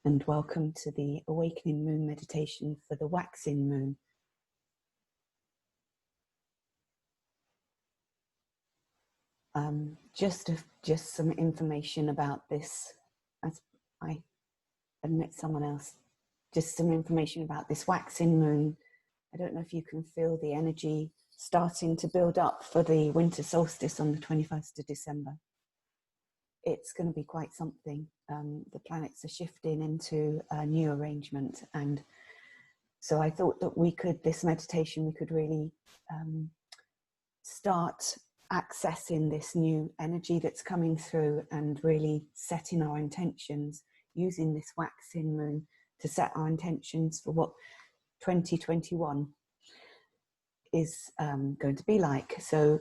and welcome to the Awakening Moon meditation for the waxing moon. Just some information about this, as I admit someone else, just some information about this waxing moon. I don't know if you can feel the energy starting to build up for the winter solstice on the 21st of December. It's going to be quite something. The planets are shifting into a new arrangement, and so I thought that this meditation, we could really start accessing this new energy that's coming through and really setting our intentions, using this waxing moon to set our intentions for what 2021 is going to be like. So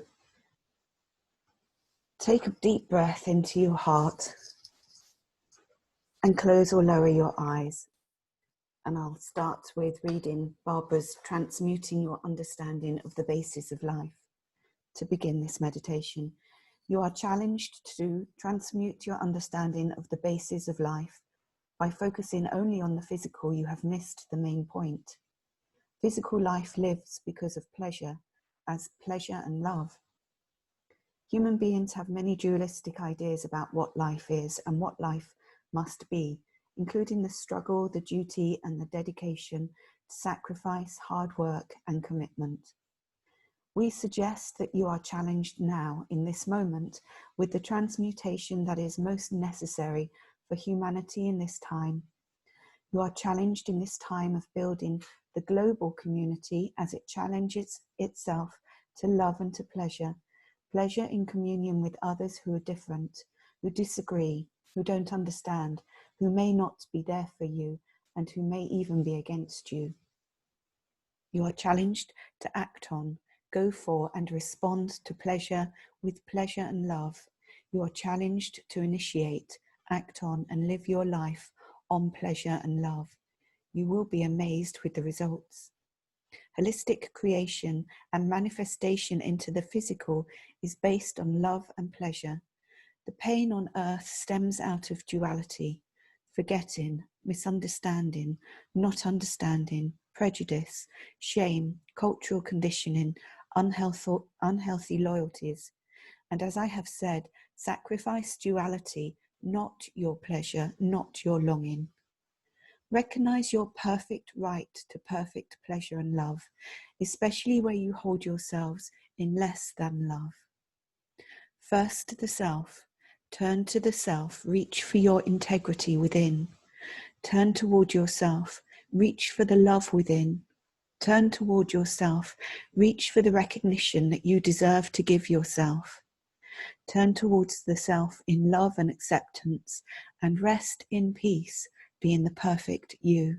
take a deep breath into your heart and close or lower your eyes. And I'll start with reading Barbara's Transmuting Your Understanding of the Basis of Life to begin this meditation. You are challenged to transmute your understanding of the basis of life. By focusing only on the physical, you have missed the main point. Physical life lives because of pleasure, as pleasure and love. Human beings have many dualistic ideas about what life is and what life must be, including the struggle, the duty, and the dedication to sacrifice, hard work, and commitment. We suggest that you are challenged now, in this moment, with the transmutation that is most necessary for humanity in this time. You are challenged in this time of building the global community as it challenges itself to love and to pleasure. Pleasure in communion with others who are different, who disagree, who don't understand, who may not be there for you, and who may even be against you. You are challenged to act on, go for, and respond to pleasure with pleasure and love. You are challenged to initiate, act on, and live your life on pleasure and love. You will be amazed with the results. Holistic creation and manifestation into the physical is based on love and pleasure. The pain on earth stems out of duality, forgetting, misunderstanding, not understanding, prejudice, shame, cultural conditioning, unhealthy loyalties. And as I have said, sacrifice duality, not your pleasure, not your longing. Recognize your perfect right to perfect pleasure and love, especially where you hold yourselves in less than love. First the self. Turn to the self. Reach for your integrity within. Turn toward yourself. Reach for the love within. Turn toward yourself. Reach for the recognition that you deserve to give yourself. Turn towards the self in love and acceptance, and rest in peace, being the perfect you.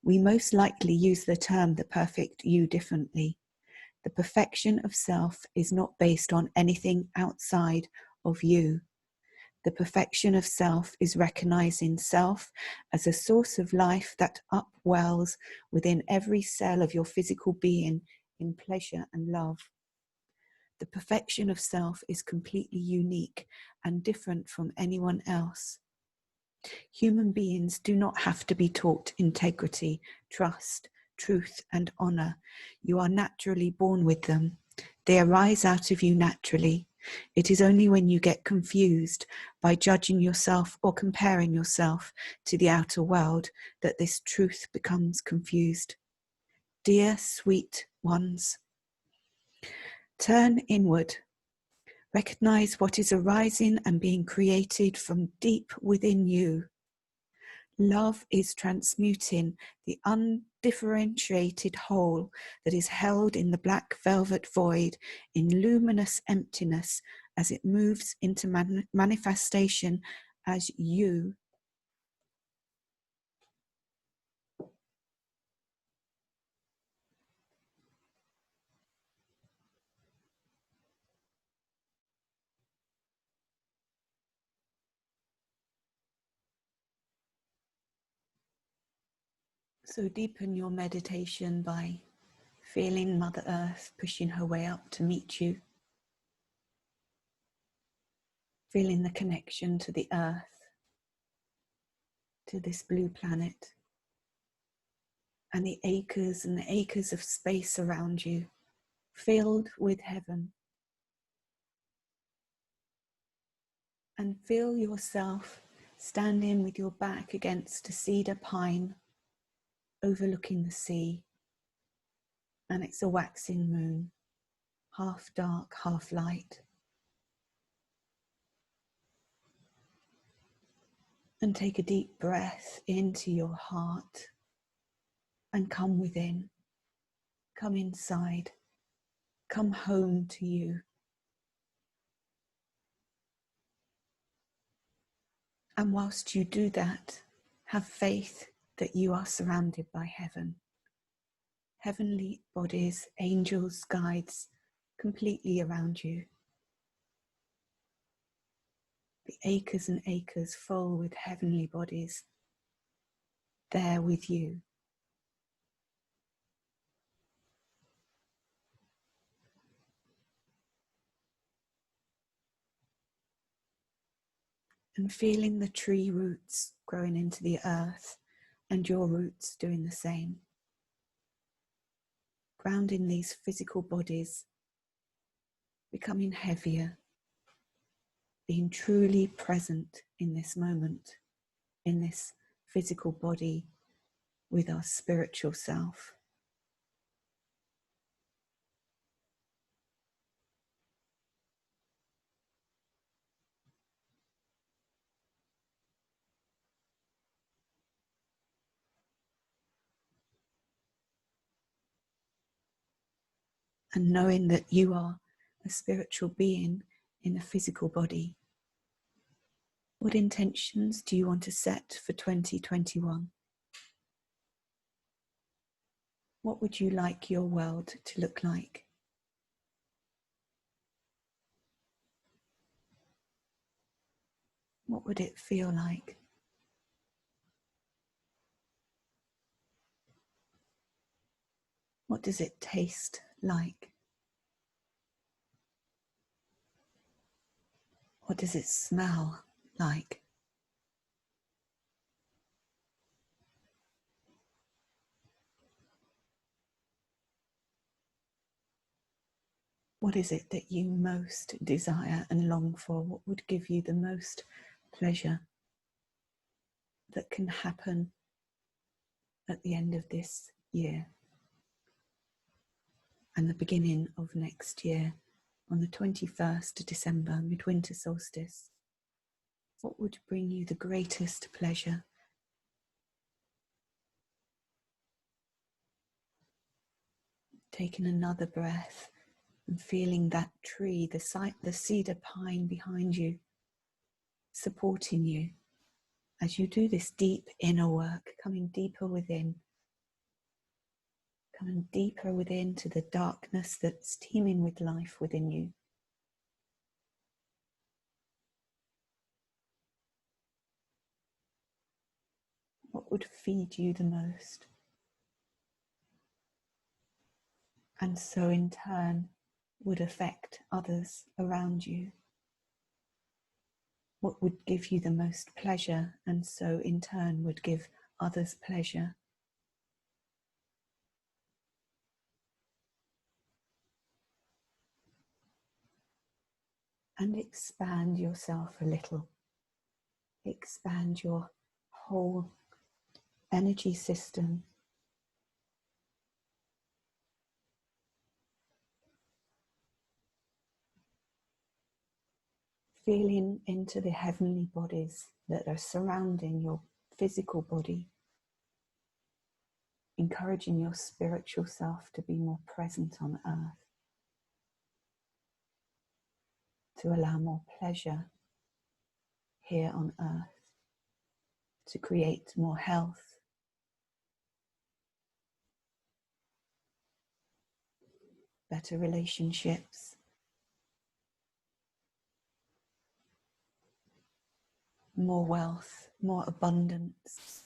We most likely use the term the perfect you differently. The perfection of self is not based on anything outside of you. The perfection of self is recognizing self as a source of life that upwells within every cell of your physical being in pleasure and love. The perfection of self is completely unique and different from anyone else. Human beings do not have to be taught integrity, trust, truth, and honor. You are naturally born with them. They arise out of you naturally. It is only when you get confused by judging yourself or comparing yourself to the outer world that this truth becomes confused. Dear sweet ones, turn inward. Recognize what is arising and being created from deep within you. Love is transmuting the undifferentiated whole that is held in the black velvet void in luminous emptiness as it moves into manifestation as you. So deepen your meditation by feeling Mother Earth pushing her way up to meet you. Feeling the connection to the earth. to this blue planet and the acres of space around you, filled with heaven. And feel yourself standing with your back against a cedar pine overlooking the sea. And it's a waxing moon, half dark, half light. And take a deep breath into your heart and come within, come inside, come home to you. And whilst you do that, have faith that you are surrounded by heaven. Heavenly bodies, angels, guides, completely around you. The acres and acres full with heavenly bodies, there with you. And feeling the tree roots growing into the earth and your roots doing the same. Grounding these physical bodies, becoming heavier, being truly present in this moment, in this physical body with our spiritual self. And knowing that you are a spiritual being in a physical body. What intentions do you want to set for 2021? What would you like your world to look like? What would it feel like? What does it taste like? What does it smell like? What is it that you most desire and long for? What would give you the most pleasure that can happen at the end of this year and the beginning of next year on the 21st of December, midwinter solstice? What would bring you the greatest pleasure? Taking another breath and feeling that tree, the cedar pine behind you, supporting you as you do this deep inner work, coming deeper within to the darkness that's teeming with life within you. What would feed you the most? And so in turn would affect others around you. What would give you the most pleasure and so in turn would give others pleasure? And expand yourself a little. Expand your whole energy system. Feeling into the heavenly bodies that are surrounding your physical body. Encouraging your spiritual self to be more present on earth. To allow more pleasure here on earth. To create more health. Better relationships. More wealth, more abundance.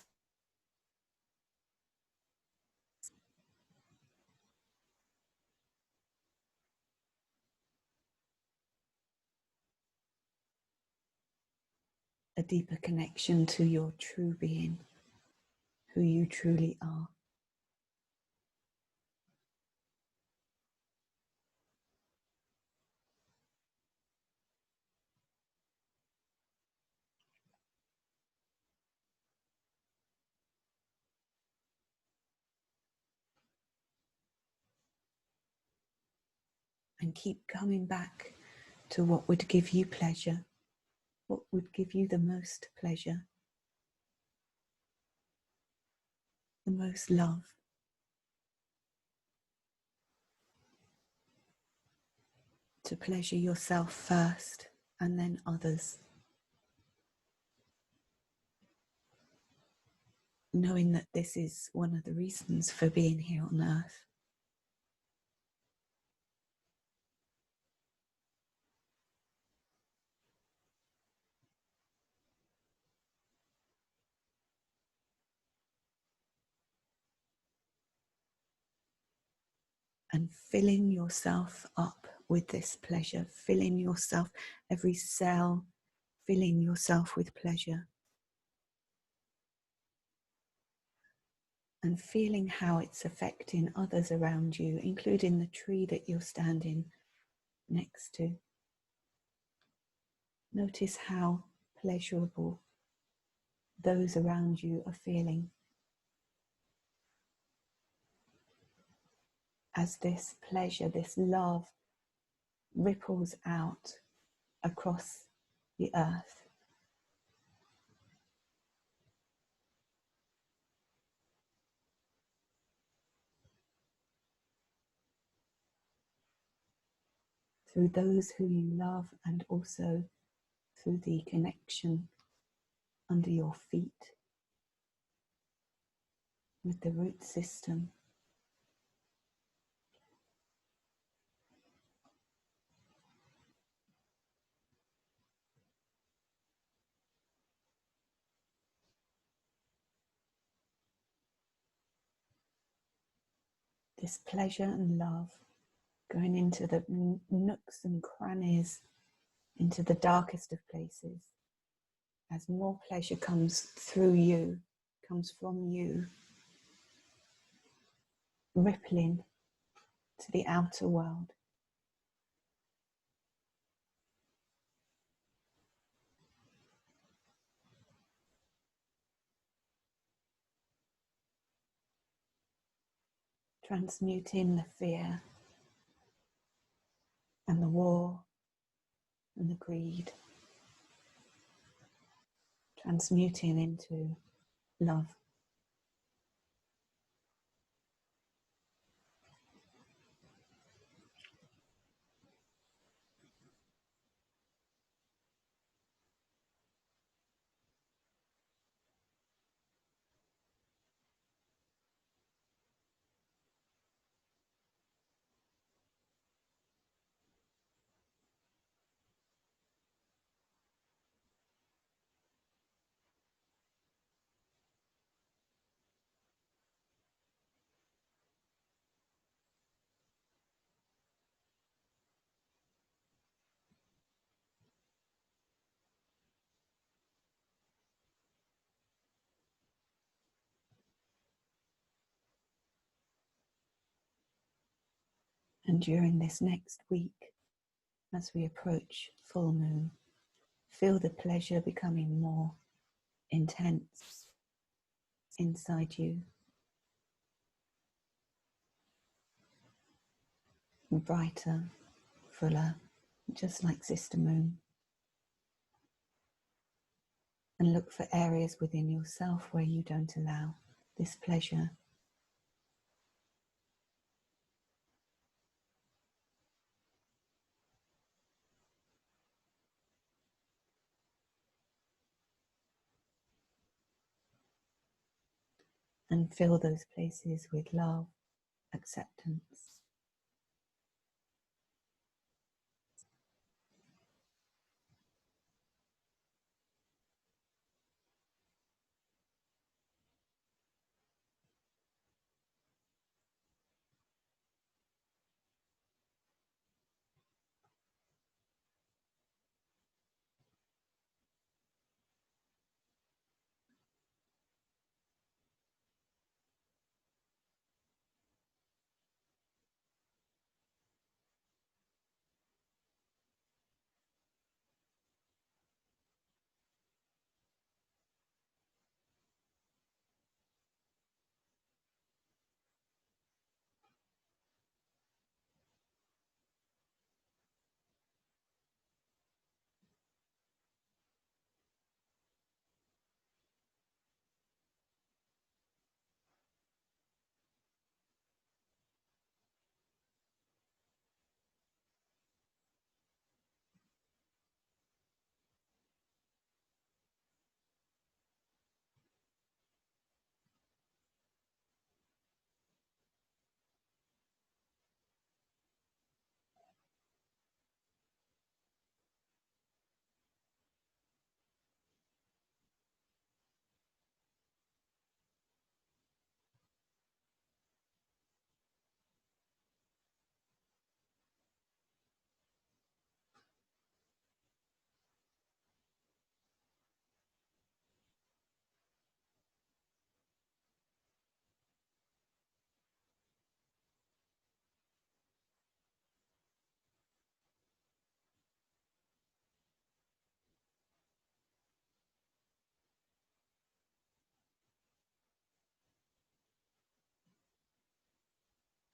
a deeper connection to your true being, who you truly are. And keep coming back to what would give you pleasure, what would give you the most pleasure, the most love. To pleasure yourself first and then others. Knowing that this is one of the reasons for being here on earth. And filling yourself up with this pleasure, filling yourself, every cell, filling yourself with pleasure. And feeling how it's affecting others around you, including the tree that you're standing next to. Notice how pleasurable those around you are feeling as this pleasure, this love ripples out across the earth. Through those who you love and also through the connection under your feet with the root system. This pleasure and love going into the nooks and crannies, into the darkest of places. As more pleasure comes through you, comes from you, rippling to the outer world. Transmuting the fear and the war and the greed. Transmuting into love. And during this next week, as we approach full moon, feel the pleasure becoming more intense inside you, brighter, fuller, just like Sister Moon. And look for areas within yourself where you don't allow this pleasure. And fill those places with love, acceptance.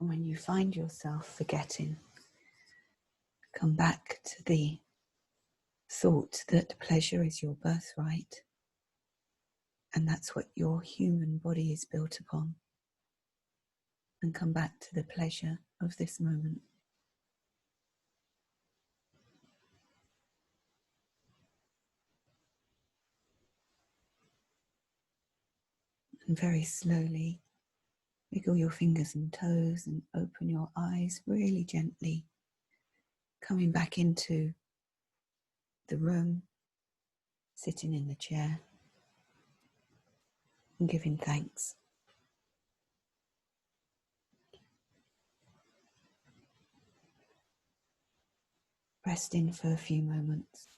And when you find yourself forgetting, come back to the thought that pleasure is your birthright, and that's what your human body is built upon. And come back to the pleasure of this moment. And very slowly, wiggle your fingers and toes and open your eyes really gently, coming back into the room, sitting in the chair and giving thanks. Rest in for a few moments.